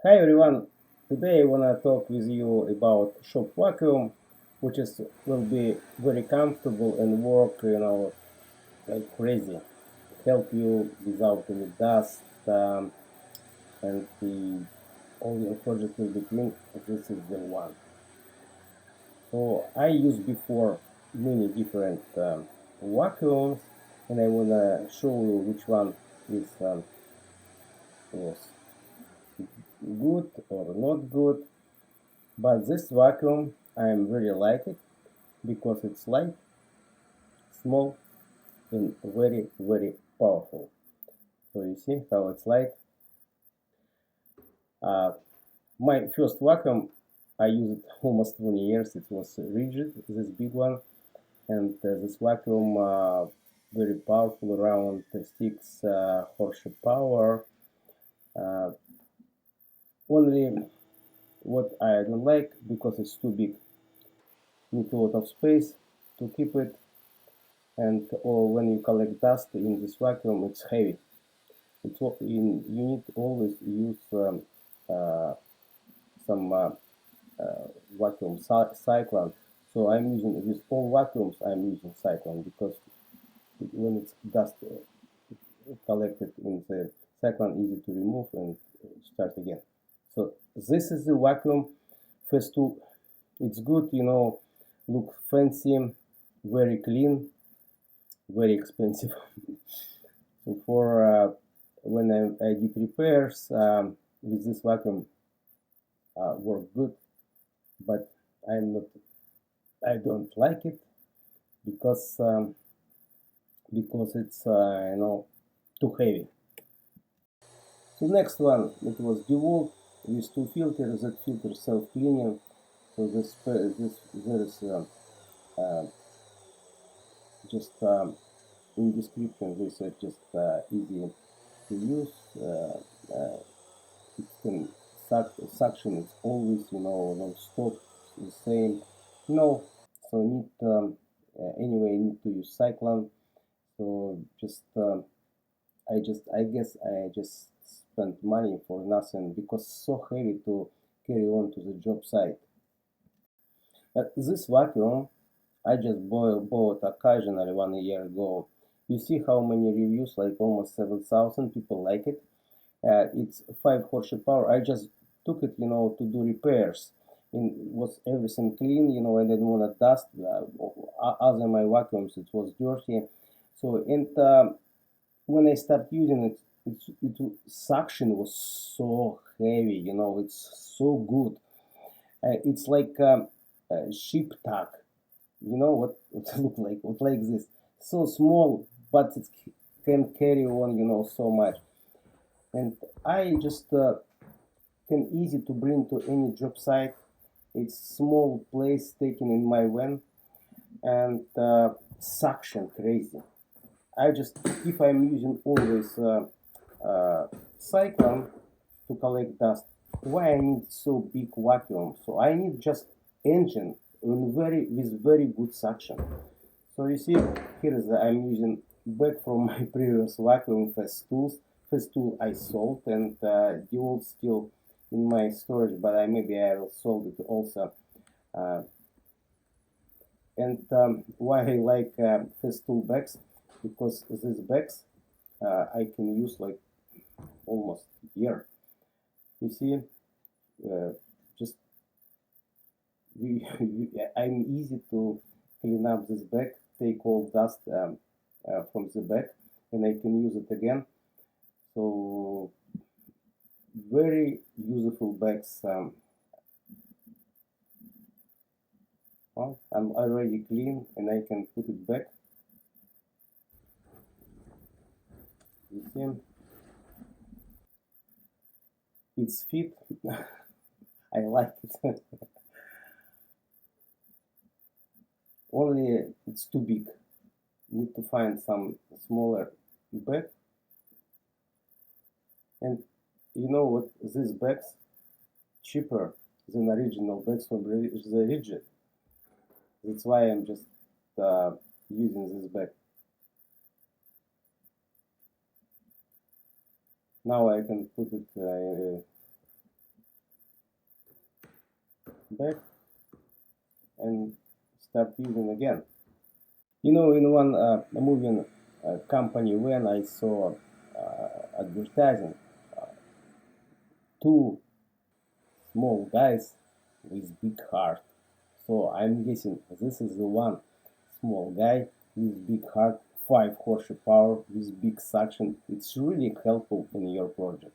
Hi everyone, today I wanna talk with you about shop vacuum, which is will be very comfortable and work, like crazy. Help you without any dust, and all your project will be clean. This is the one. So I used before many different vacuums, and I wanna show you which one is was good or not good. But this vacuum I am really like it because it's light, small, and very powerful. So you see how it's light. Uh, my first vacuum, I used it almost 20 years. It was rigid, this big one, and this vacuum very powerful, around 6 horsepower. Uh, Only what I don't like because it's too big. Need a lot of space to keep it, and or when you collect dust in this vacuum, it's heavy. You need to always use uh, some vacuum cyclone. So I'm using with all vacuums. I'm using cyclone because when it's dust collected in the cyclone, easy to remove and start again. So this is the vacuum. First two, it's good. Look fancy, very clean, very expensive. So for when I did repairs with this vacuum, work good, but I'm not. I don't like it because it's too heavy. So next one, it was DeWalt with two filters. That filter self-cleaning. So this there is uh, just in description. This is just easy to use. It can suction. It's always non-stop, the same. No, so need anyway need to use cyclone. So I guess I just spent money for nothing because so heavy to carry on to the job site. This vacuum I just bought occasionally 1 year ago. You see how many reviews, like almost 7,000 people like it. It's 5 horsepower. I just took it, to do repairs. Was everything clean, I didn't want to dust. Other my vacuums, it was dirty. So, and when I started using it, suction was so heavy, it's so good. It's like a ship tack. You know what it look like? What like this? So small, but it can carry on, so much. And I just can easy to bring to any job site. It's small place taken in my van and suction crazy. I just if I'm using always cyclone to collect dust, why I need so big vacuum? So I need just engine with very good suction. So you see, here is I'm using back from my previous vacuum fast tools. First tool I sold and the old still in my storage, but maybe I will sold it also. Uh, and why I like first tool bags, because these bags I can use like almost a year. You see, uh, just I'm easy to clean up this bag, take all dust from the bag, and I can use it again. So very useful bags. Well, I'm already clean and I can put it back. You see, it's fit. I like it. Only it's too big. Need to find some smaller bag. And you know what? These bags cheaper than original bags from the rigid. That's why I'm just uh, using this bag. Now I can put it back and start using again. You know, in one moving company when I saw advertising, two small guys with big heart. So I'm guessing this is the one small guy with big heart, 5 horsepower with big suction. It's really helpful in your project.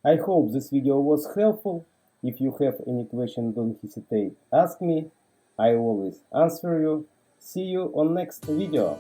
I hope this video was helpful. If you have any question, don't hesitate, ask me. I always answer you. See you on next video.